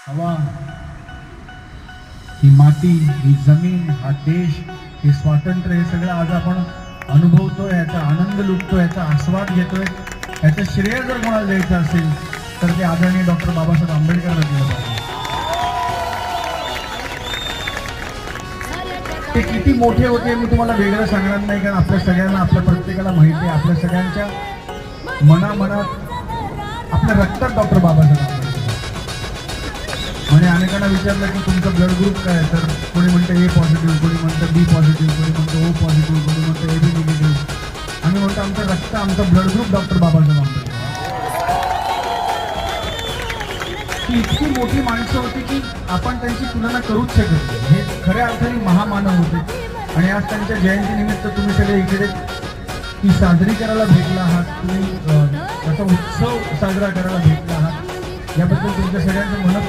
हवा, ही माती, ही जमीन, हा देश, हे स्वातंत्र्य, हे सगळं आज आपण अनुभवतोय, याचा आनंद लुटतोय, याचा आस्वाद घेतोय. याचं श्रेय जर कोणाला द्यायचं असेल तर ते आदरणीय डॉक्टर बाबासाहेब आंबेडकरांना दिलं पाहिजे. ते किती मोठे होते मी तुम्हाला वेगळं सांगणार नाही, कारण आपल्या सगळ्यांना, आपल्या प्रत्येकाला माहिती आहे, आपल्या सगळ्यांच्या मनामनात, आपल्या रक्तात डॉक्टर बाबासाहेब आंबेडकर. म्हणजे अनेकांना विचारलं की तुमचा ब्लड ग्रुप काय, तर कोणी म्हणतं ए पॉझिटिव्ह, कोणी म्हणतं बी पॉझिटिव्ह, कोणी म्हणतं ओ पॉझिटिव्ह, कोणी म्हणतं ए बी निगेटिव्ह. आम्ही म्हणतो आमचं रक्त, आमचा blood group doctor Babasaheb Ambedkar. ती इतकी मोठी माणसं होती की आपण त्यांची तुलना करूच शकत नाही. हे खऱ्या अर्थाने महामानव होते. आणि आज त्यांच्या जयंतीनिमित्त तुम्ही सगळे इकडे ती साजरी करायला भेटला आहात, तुम्ही त्याचा उत्सव साजरा करायला भेटला आहात, याबद्दल तुमच्या सगळ्यांचं मनपूर्वक